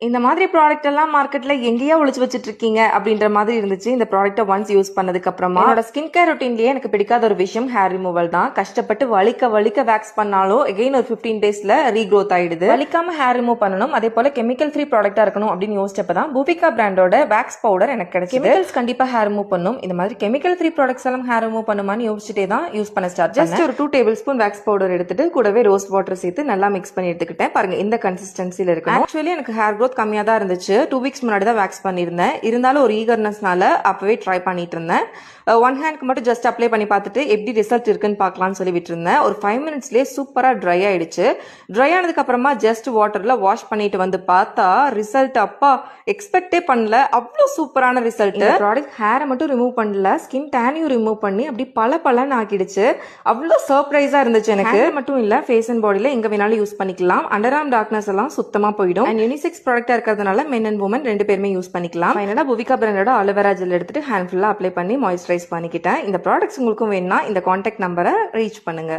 இந்த மாதிரி ப்ராடக்ட் எல்லாம் மார்க்கெட்ல எங்கேயா ஒளிச்சு வச்சிட்டு இருக்கீங்க அப்படின்ற மாதிரி இருந்துச்சு இந்த ப்ராடக்ட்டை ஒன்ஸ் யூஸ் பண்ணதுக்கு அப்புறமா. என்னோட ஸ்கின் கேர் ரொட்டீன்லயே எனக்கு பிடிக்காத ஒரு விஷயம் ஹேர் ரிமூவல் தான். கஷ்டப்பட்டு வலிக்க வேக்ஸ் பண்ணாலும் எகைன் ஒரு 15 டேஸ்ல ரீக்ரோத் ஆயிடுது. வலிக்காம ஹேர் ரிமூவ் பண்ணணும், அதே போல கெமிக்கல் ஃப்ரீ ப்ராடக்ட்டா இருக்கணும் அப்படின்னு யோசிச்சப்பதான் பூபிகா பிராண்டோட வேக்ஸ் பவுடர் எனக்கு கிடைச்சது. கெமிக்கல்ஸ் கண்டிப்பா ஹேர் ரிமூவ் பண்ணும், இந்த மாதிரி கெமிக்கல் ஃப்ரீ ப்ராடக்ட்ஸ் எல்லாம் ஹேர் ரிமூவ் பண்ணுமான்னு யோசிச்சுட்டே தான் யூஸ் பண்ண ஸ்டார்ட். ஜஸ்ட் ஒரு 2 டேபிள் ஸ்பூன் வேக்ஸ் பவுடர் எடுத்துட்டு கூடவே ரோஸ் வாட்டர் சேர்த்து நல்லா மிக்ஸ் பண்ணி எடுத்துக்கிட்டேன். பாருங்க இந்த கன்சிஸ்டன்சில இருக்கு. ஆக்சுவலி எனக்கு ஹேர் க்ரோத் கம்மியா தான் இருந்துச்சு. 2 வீக்ஸ் முன்னாடி தான் வேக்ஸ் பண்ணியிருந்தேன். இருந்தாலும் ஒரு ஈகர்னஸ்னால அப்பவே ட்ரை பண்ணிட்டு இருந்தேன். 1 ஹேண்ட்க்கு மட்டும் ஜஸ்ட் அப்ளை பண்ணி பார்த்துட்டு எப்படி ரிசல்ட் இருக்குன்னு பார்க்கலாம்னு சொல்லி விட்டுருந்தேன். ஒரு 5 மினிட்ஸ்லேயே சூப்பராக ட்ரை ஆயிடுச்சு. ட்ரை ஆனதுக்கு அப்புறமா ஜஸ்ட் வாட்டர்ல வாஷ் பண்ணிட்டு வந்து பார்த்தா ரிசல்ட் அப்பா எக்ஸ்பெக்டே பண்ணல, அவ்வளோ சூப்பரான ரிசல்ட். ப்ராடக்ட் ஹேரை மட்டும் ரிமூவ் பண்ணல, ஸ்கின் டேனையும் ரிமூவ் பண்ணி அப்படி பலன்னு ஆக்கிடுச்சு. அவ்வளோ சர்ப்ரைஸா இருந்துச்சு எனக்கு. மட்டும் இல்ல, ஃபேஸ் அண்ட் பாடியில எங்க வேணாலும் யூஸ் பண்ணிக்கலாம். அண்டர் ஆர்ம் டார்க்னஸ் எல்லாம் சுத்தமா போயிடும். அண்ட் யூனிசெக்ஸ் ப்ராடக்டா இருக்கிறதுனால மென் அண்ட் உமன் 2 பேருமே யூஸ் பண்ணிக்கலாம். ஃபைனலா பூபிகா பிராண்டோட அலோவேரா ஜெல் எடுத்துட்டு ஹேண்ட் ஃபுல்லா அப்ளை பண்ணி மாய்ஸ்சரைஸ் பண்ணிக்கிட்டேன். இந்த ப்ராடக்ட்ஸ் உங்களுக்கும் வேணும்னா இந்த கான்டாக்ட் நம்பரை ரீச் பண்ணுங்க.